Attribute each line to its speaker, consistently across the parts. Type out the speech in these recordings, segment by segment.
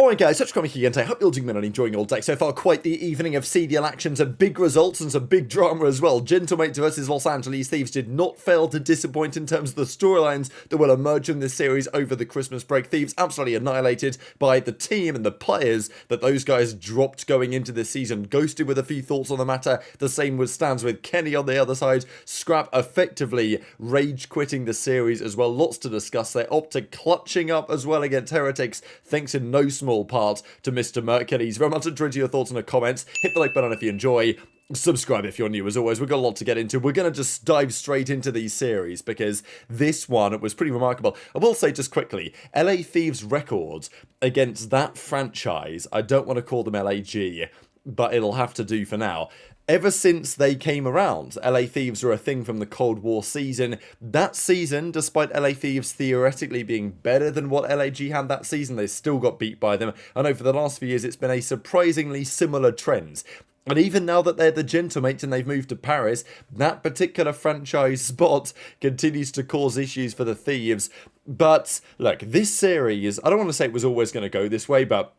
Speaker 1: Alright guys, such coming here, and I hope you're doing well and enjoying all day. So far, quite the evening of CDL actions and big results and some big drama as well. Gentlemate versus Los Angeles Thieves did not fail to disappoint in terms of the storylines that will emerge in this series over the Christmas break. Thieves absolutely annihilated by the team and the players that those guys dropped going into this season. Ghosty with a few thoughts on the matter. The same stands with Kenny on the other side. Scrap effectively rage quitting the series as well. Lots to discuss there. OpTic clutching up as well against Heretics, thanks in no small part to Mr. Mercules. Very much enjoyed your thoughts in the comments. Hit the like button if you enjoy. Subscribe if you're new. As always, we've got a lot to get into. We're going to just dive straight into these series because this one was pretty remarkable. I will say just quickly, LA Thieves' records against that franchise, I don't want to call them LAG, but it'll have to do for now. Ever since they came around, LA Thieves are a thing from the Cold War season. That season, despite LA Thieves theoretically being better than what LAG had that season, they still got beat by them. I know for the last few years it's been a surprisingly similar trend. And even now that they're the Gentlemates and they've moved to Paris, that particular franchise spot continues to cause issues for the Thieves. But look, this series, I don't want to say it was always going to go this way, but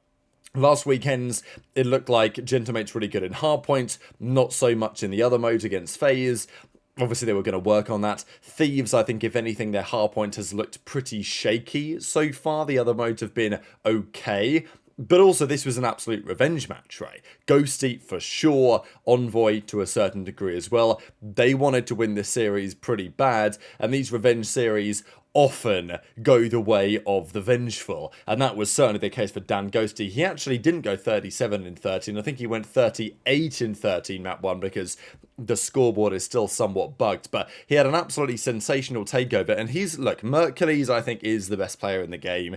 Speaker 1: last weekend's, it looked like Gentlemate's really good in hardpoint, not so much in the other modes against FaZe. Obviously, they were going to work on that. Thieves, I think, if anything, their hardpoint has looked pretty shaky so far. The other modes have been okay. But also, this was an absolute revenge match, right? Ghosty, for sure. Envoy, to a certain degree as well. They wanted to win this series pretty bad. And these revenge series often go the way of the vengeful, and that was certainly the case for Dan Ghosty. He actually didn't go 37 in 13, I think he went 38 in 13 map 1 because the scoreboard is still somewhat bugged, but he had an absolutely sensational takeover, and look, Mercules I think is the best player in the game.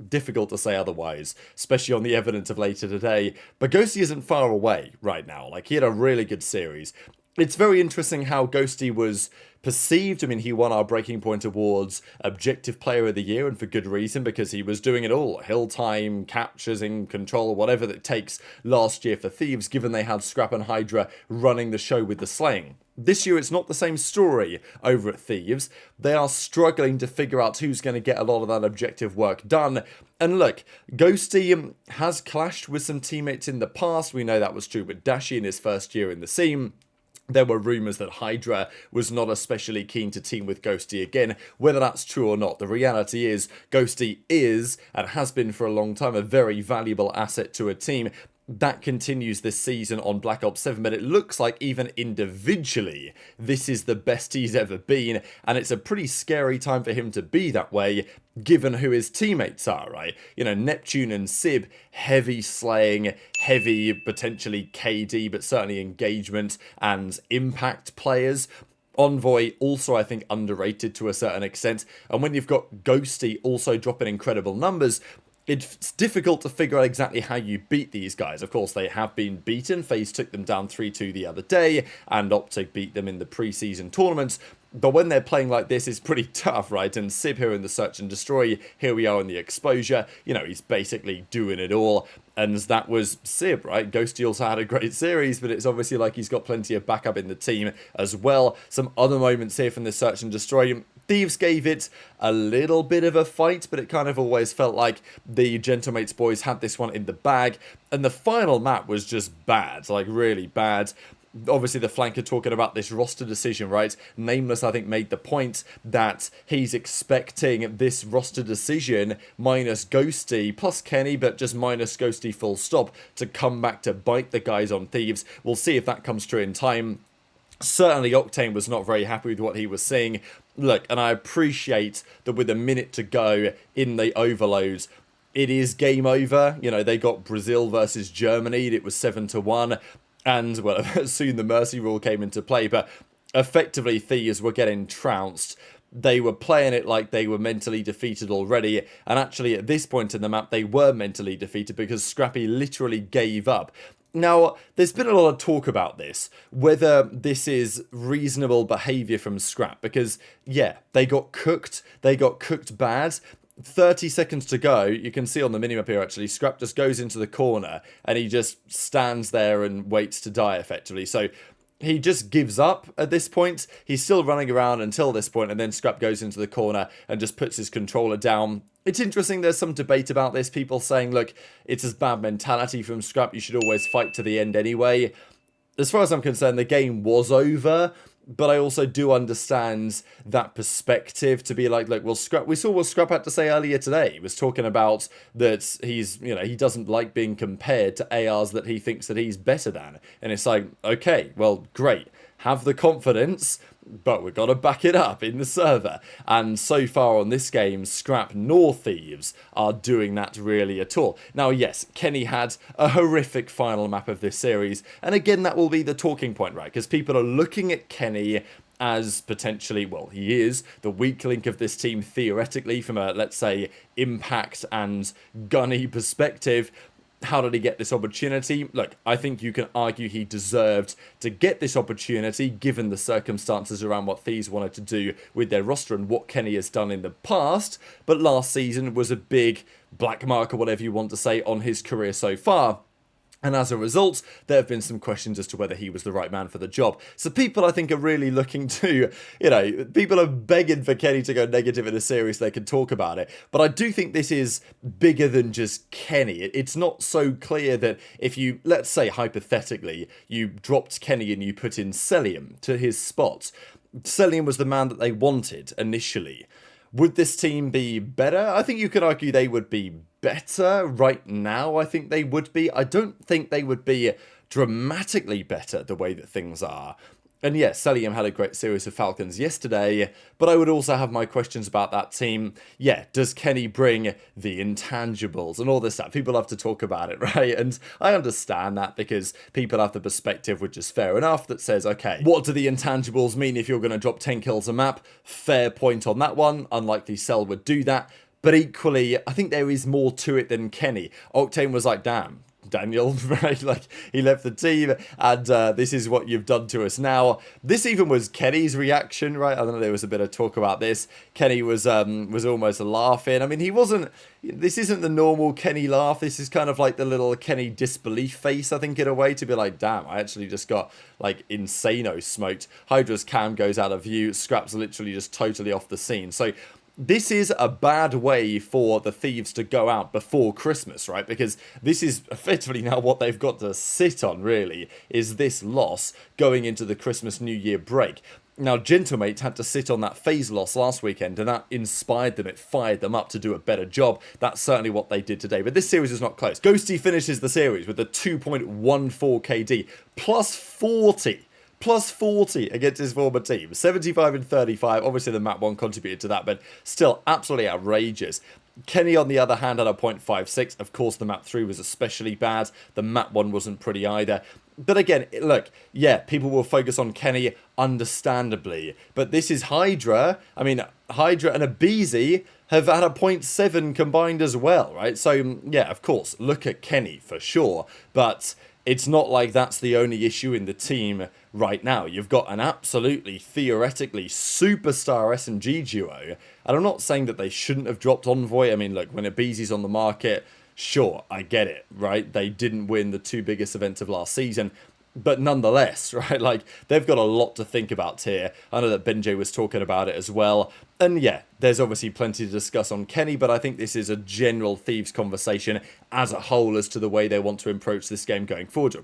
Speaker 1: Difficult to say otherwise, especially on the evidence of later today, but Ghosty isn't far away right now. Like, he had a really good series. It's very interesting how Ghosty was perceived. I mean, he won our Breaking Point Awards Objective Player of the Year, and for good reason, because he was doing it all. Hill time, captures in control, whatever that takes last year for Thieves, given they had Scrap and HyDra running the show with the slaying. This year, it's not the same story over at Thieves. They are struggling to figure out who's going to get a lot of that objective work done. And look, Ghosty has clashed with some teammates in the past. We know that was true with Dashy in his first year in the scene. There were rumours that HyDra was not especially keen to team with Ghosty again. Whether that's true or not, the reality is Ghosty is, and has been for a long time, a very valuable asset to a team. That continues this season on Black Ops 7, but it looks like even individually, this is the best he's ever been, and it's a pretty scary time for him to be that way, given who his teammates are, right? You know, Neptune and Simp, heavy slaying, heavy potentially KD, but certainly engagement and impact players. Envoy, also I think underrated to a certain extent, and when you've got Ghosty also dropping incredible numbers, it's difficult to figure out exactly how you beat these guys. Of course, they have been beaten. FaZe took them down 3-2 the other day, and OpTic beat them in the preseason tournaments. But when they're playing like this, it's pretty tough, right? And Sib here in the Search and Destroy, here we are in the Exposure. You know, he's basically doing it all. And that was Sib, right? Ghosty also had a great series, but it's obviously like he's got plenty of backup in the team as well. Some other moments here from the Search and Destroy. Thieves gave it a little bit of a fight, but it kind of always felt like the Gentlemates boys had this one in the bag. And the final map was just bad, like really bad. Obviously, the flanker talking about this roster decision, right? Nameless, I think, made the point that he's expecting this roster decision minus Ghosty, plus Kenny, but just minus Ghosty full stop, to come back to bite the guys on Thieves. We'll see if that comes true in time. Certainly, Octane was not very happy with what he was seeing. Look, and I appreciate that with a minute to go in the overloads, it is game over. You know, they got Brazil versus Germany. It was 7-1. And, well, soon the mercy rule came into play. But effectively, Thieves were getting trounced. They were playing it like they were mentally defeated already. And actually, at this point in the map, they were mentally defeated because Scrappy literally gave up. Now, there's been a lot of talk about this, whether this is reasonable behaviour from Scrap, because, yeah, they got cooked bad. 30 seconds to go, you can see on the minimap here actually, Scrap just goes into the corner and he just stands there and waits to die effectively. So he just gives up at this point. He's still running around until this point, and then Scrap goes into the corner and just puts his controller down. It's interesting, there's some debate about this. People saying, look, it's a bad mentality from Scrap. You should always fight to the end anyway. As far as I'm concerned, the game was over. But I also do understand that perspective to be like, look, well, Scrap, we saw what Scrap had to say earlier today. He was talking about that he's, you know, he doesn't like being compared to ARs that he thinks that he's better than. And it's like, okay, well, great. Have the confidence, but we've got to back it up in the server. And so far on this game, Scrap nor Thieves are doing that really at all. Now, yes, Kenny had a horrific final map of this series. And again, that will be the talking point, right? Because people are looking at Kenny as potentially, well, he is the weak link of this team theoretically from a, let's say, impact and gunny perspective. How did he get this opportunity? Look, I think you can argue he deserved to get this opportunity given the circumstances around what Thieves wanted to do with their roster and what Kenny has done in the past. But last season was a big black mark, or whatever you want to say, on his career so far. And as a result, there have been some questions as to whether he was the right man for the job. So people, I think, are really looking to, you know, people are begging for Kenny to go negative in a series so they can talk about it. But I do think this is bigger than just Kenny. It's not so clear that if you, let's say, hypothetically, you dropped Kenny and you put in Cellium to his spot. Cellium was the man that they wanted initially. Would this team be better? I think you could argue they would be better right now. I think they would be. I don't think they would be dramatically better the way that things are. And yes, Cellium had a great series of Falcons yesterday, but I would also have my questions about that team. Yeah, does Kenny bring the intangibles and all this stuff? People have to talk about it, right? And I understand that because people have the perspective, which is fair enough, that says, okay, what do the intangibles mean if you're going to drop 10 kills a map? Fair point on that one. Unlikely Cell would do that. But equally, I think there is more to it than Kenny. Octane was like, damn, Daniel, right? Like, he left the team, and this is what you've done to us now. This even was Kenny's reaction, right? I don't know, there was a bit of talk about this. Kenny was almost laughing. I mean, he wasn't, this isn't the normal Kenny laugh. This is kind of like the little Kenny disbelief face, I think, in a way, to be like, damn, I actually just got, like, insano smoked. HyDra's cam goes out of view. Scrap's literally just totally off the scene. So this is a bad way for the Thieves to go out before Christmas, right? Because this is effectively now what they've got to sit on, really, is this loss going into the Christmas New Year break. Now, Gentlemate had to sit on that FaZe loss last weekend, and that inspired them. It fired them up to do a better job. That's certainly what they did today. But this series is not close. Ghosty finishes the series with a 2.14 KD, plus 40. Plus 40 against his former team. 75 and 35. Obviously, the map 1 contributed to that, but still absolutely outrageous. Kenny, on the other hand, had a 0.56. Of course, the map 3 was especially bad. The map 1 wasn't pretty either. But again, look, yeah, people will focus on Kenny, understandably. But this is HyDra. I mean, HyDra and aBeZy have had a 0.7 combined as well, right? So, yeah, of course, look at Kenny for sure. But it's not like that's the only issue in the team right now. You've got an absolutely, theoretically, superstar SMG duo. And I'm not saying that they shouldn't have dropped Envoy. I mean, look, when aBeZy's on the market, sure, I get it, right? They didn't win the 2 biggest events of last season. But nonetheless, right, like, they've got a lot to think about here. I know that Benjay was talking about it as well. And yeah, there's obviously plenty to discuss on Kenny, but I think this is a general Thieves conversation as a whole as to the way they want to approach this game going forward,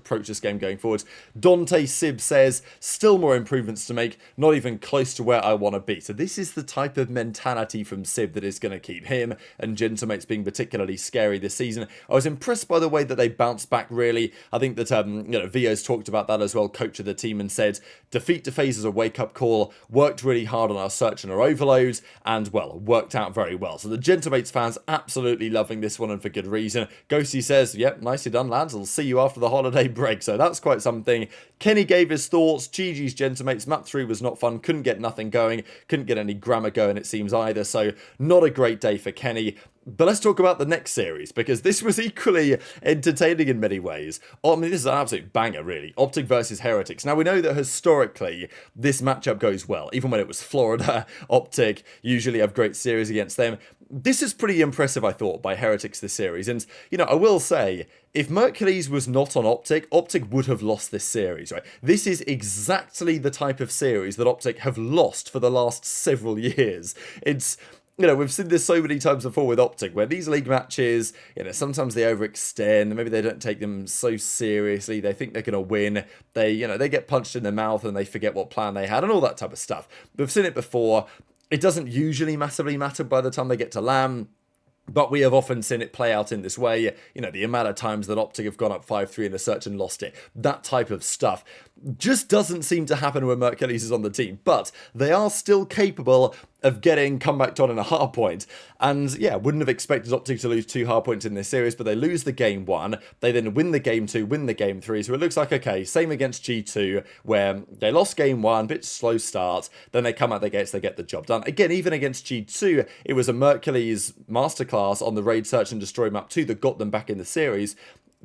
Speaker 1: Dante Sib says, still more improvements to make, not even close to where I want to be. So this is the type of mentality from Sib that is going to keep him and Gentlemates being particularly scary this season. I was impressed by the way that they bounced back, really. I think that, Vio's talked about that as well, coach of the team, and said, defeat to FaZe is a wake-up call, worked really hard on our search and our overload, and, well, worked out very well. So the Gentlemates fans absolutely loving this one, and for good reason. Ghosty says, yep, nicely done, lads. I'll see you after the holiday break. So that's quite something. Kenny gave his thoughts. GG's Gentlemates. Map 3 was not fun. Couldn't get nothing going. Couldn't get any grammar going, it seems, either. So not a great day for Kenny. But let's talk about the next series, because this was equally entertaining in many ways. I mean, this is an absolute banger, really. OpTic versus Heretics. Now, we know that historically, this matchup goes well. Even when it was Florida, OpTic usually have great series against them. This is pretty impressive, I thought, by Heretics this series. And, you know, I will say, if Mercules was not on OpTic, OpTic would have lost this series, right? This is exactly the type of series that OpTic have lost for the last several years. It's... You know, we've seen this so many times before with OpTic, where these league matches, you know, sometimes they overextend, maybe they don't take them so seriously, they think they're going to win, they get punched in the mouth and they forget what plan they had, and all that type of stuff. We've seen it before. It doesn't usually massively matter by the time they get to LAN, but we have often seen it play out in this way. You know, the amount of times that OpTic have gone up 5-3 in a search and lost it. That type of stuff just doesn't seem to happen when Mercules is on the team. But they are still capable of getting comebacked on in a hardpoint. And yeah, wouldn't have expected OpTic to lose 2 hardpoints in this series, but they lose the game 1. They then win the game 2, win the game 3. So it looks like, okay, same against G2, where they lost game 1, bit slow start. Then they come out the gates, they get the job done. Again, even against G2, it was a Mercules masterclass on the Raid Search and Destroy map 2 that got them back in the series.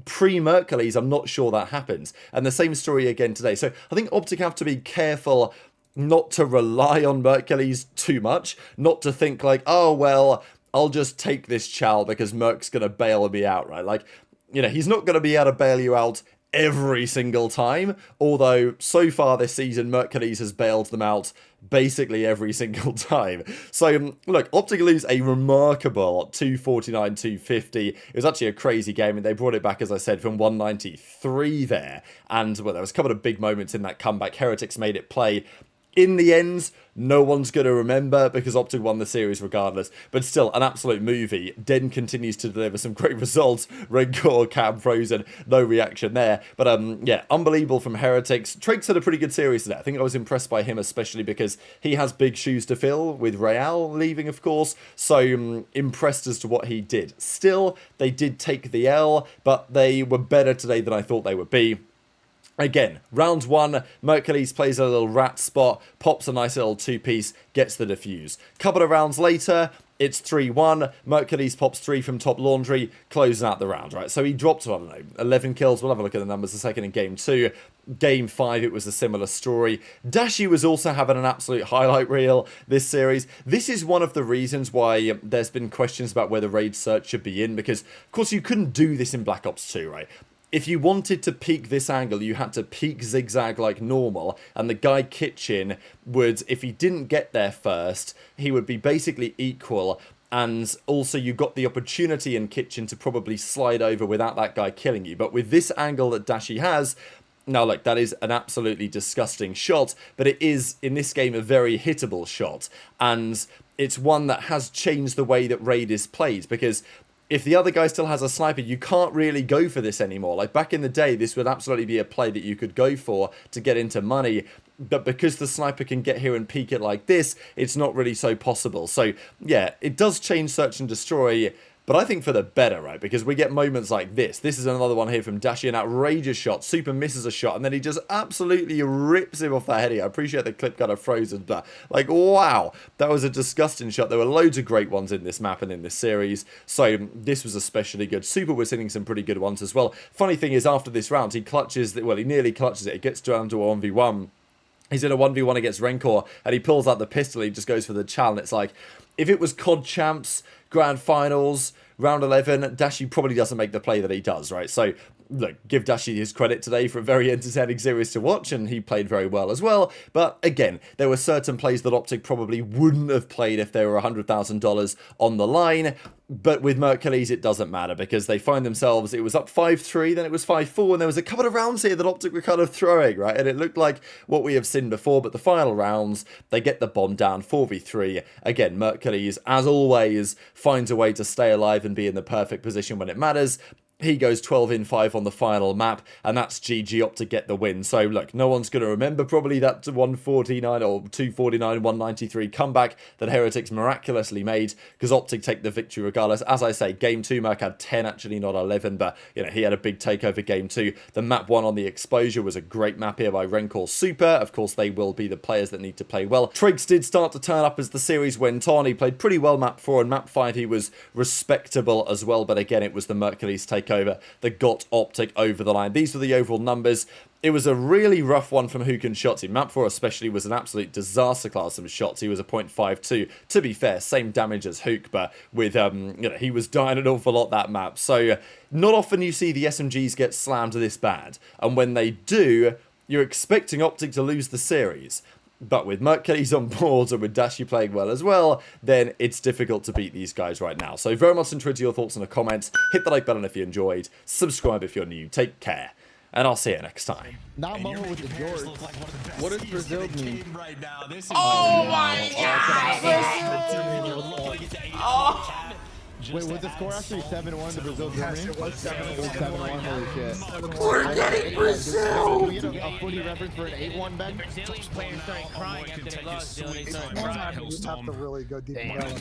Speaker 1: Pre-Mercules, I'm not sure that happens. And the same story again today. So I think OpTic have to be careful not to rely on Mercules too much. Not to think like, oh, well, I'll just take this Chow because Merc's going to bail me out, right? Like, you know, he's not going to be able to bail you out every single time, although so far this season Mercules has bailed them out basically every single time. So look, OpTic lose a remarkable 249-250. It was actually a crazy game, and they brought it back, as I said, from 193 there, and well, there was a couple of big moments in that comeback. Heretics made it play. In the end, no one's going to remember because OpTic won the series regardless. But still, an absolute movie. Den continues to deliver some great results. Redcore, Cam frozen, no reaction there. But yeah, unbelievable from Heretics. Traixx had a pretty good series today. I think I was impressed by him, especially because he has big shoes to fill, with ReeaL leaving, of course. So impressed as to what he did. Still, they did take the L, but they were better today than I thought they would be. Again, round 1, Mercules plays a little rat spot, pops a nice little 2-piece, gets the defuse. Couple of rounds later, it's 3-1, Mercules pops 3 from top laundry, closing out the round, right? So he dropped, I don't know, 11 kills. We'll have a look at the numbers a second in game 2. Game 5, it was a similar story. Dashy was also having an absolute highlight reel this series. This is one of the reasons why there's been questions about whether Raid Search should be in, because, of course, you couldn't do this in Black Ops 2, right? If you wanted to peek this angle, you had to peek zigzag like normal, and the guy Kitchen would, if he didn't get there first, he would be basically equal, and also you got the opportunity in Kitchen to probably slide over without that guy killing you. But with this angle that Dashy has, now look, that is an absolutely disgusting shot, but it is, in this game, a very hittable shot, and it's one that has changed the way that Raid is played, because if the other guy still has a sniper, you can't really go for this anymore. Like, back in the day, this would absolutely be a play that you could go for to get into money. But because the sniper can get here and peek it like this, it's not really so possible. So, yeah, it does change Search and Destroy, but I think for the better, right? Because we get moments like this. This is another one here from Dashy, an outrageous shot. Super misses a shot, and then he just absolutely rips him off that heading. I appreciate the clip kind of frozen, but like, wow, that was a disgusting shot. There were loads of great ones in this map and in this series, so this was especially good. Super was hitting some pretty good ones as well. Funny thing is, after this round, he clutches, well, he nearly clutches it. It gets down to a 1v1. He's in a 1v1 against Rencor, and he pulls out the pistol. He just goes for the chow, and it's like, if it was COD Champs, Grand Finals, Round 11, Dashy probably doesn't make the play that he does, right? So, look, give Dashy his credit today for a very entertaining series to watch, and he played very well as well. But again, there were certain plays that OpTic probably wouldn't have played if they were $100,000 on the line. But with Mercules, it doesn't matter, because they find themselves, it was up 5-3, then it was 5-4, and there was a couple of rounds here that OpTic were kind of throwing, right? And it looked like what we have seen before, but the final rounds, they get the bomb down, 4v3. Again, Mercules, as always, finds a way to stay alive and be in the perfect position when it matters. he goes 12 in 5 on the final map, and that's GG OpTic get the win. So look, no one's going to remember probably that 149 or 249, 193 comeback that Heretics miraculously made, because OpTic take the victory regardless. As I say, game 2, Mack had 10, actually not 11, but you know, he had a big takeover game 2. The map 1 on the exposure was a great map here by Rencore Super. Of course, they will be the players that need to play well. Traixx did start to turn up as the series went on. He played pretty well map 4, and map 5 he was respectable as well, but again, it was the Mercules takeover that got OpTic over the line. These were the overall numbers. It was a really rough one from Huke and Shotzzy. Map 4 especially was an absolute disaster class from Shotzzy. He was a 0.52. To be fair, same damage as Huke, but with, you know, he was dying an awful lot that map. So not often you see the SMGs get slammed this bad. And when they do, you're expecting OpTic to lose the series. But with Mercules on board and with Dashy playing well as well, then it's difficult to beat these guys right now. So very much interested in your thoughts in the comments. Hit the like button if you enjoyed. Subscribe if you're new. Take care. And I'll see you next time.
Speaker 2: Not Momo with the George. What does Brazil mean?
Speaker 3: Oh my God!
Speaker 2: Wait, was the score actually 7-1 to Brazil Germany?
Speaker 3: Yes, it was
Speaker 2: 7-1. Holy shit.
Speaker 3: We're getting Brazil!
Speaker 2: Can we get a footy reference for an 8-1 Ben?
Speaker 4: Brazilian players started crying after they lost.
Speaker 3: You have to really go deep in the
Speaker 5: Good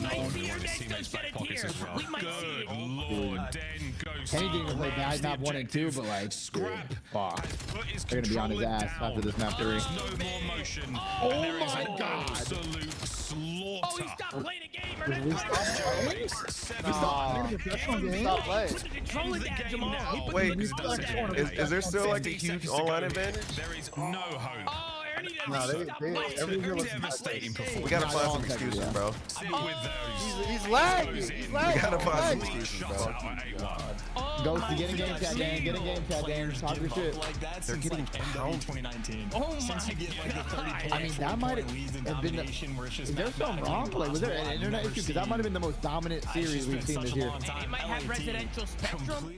Speaker 5: lord, Den Ghosty.
Speaker 2: Kenny didn't play bad map 1 and 2, but like,
Speaker 5: Scrap.
Speaker 2: fuck. They're gonna be on his ass after this map 3.
Speaker 5: No more motion.
Speaker 2: Oh
Speaker 5: There is
Speaker 2: my
Speaker 5: an
Speaker 2: God.
Speaker 5: Absolute slaughter.
Speaker 4: Oh, he stopped playing the game.
Speaker 3: Wait, is there still like a huge online advantage?
Speaker 5: There is no hope.
Speaker 3: No,
Speaker 5: Devastating performance.
Speaker 3: we gotta find some excuses, bro.
Speaker 2: He's lagging. He's
Speaker 3: We
Speaker 2: lagging.
Speaker 3: gotta find some excuses, bro.
Speaker 2: Ghosty, get in game chat, Dan. Get in game chat, Dan. Talk your shit.
Speaker 3: They're getting pounded.
Speaker 4: 2019. Oh my God.
Speaker 2: I mean, that might have been the... Is there something wrong? Like, was there an internet issue? Because that might have been the most dominant series we've seen this year.
Speaker 4: It might have residential spectrum.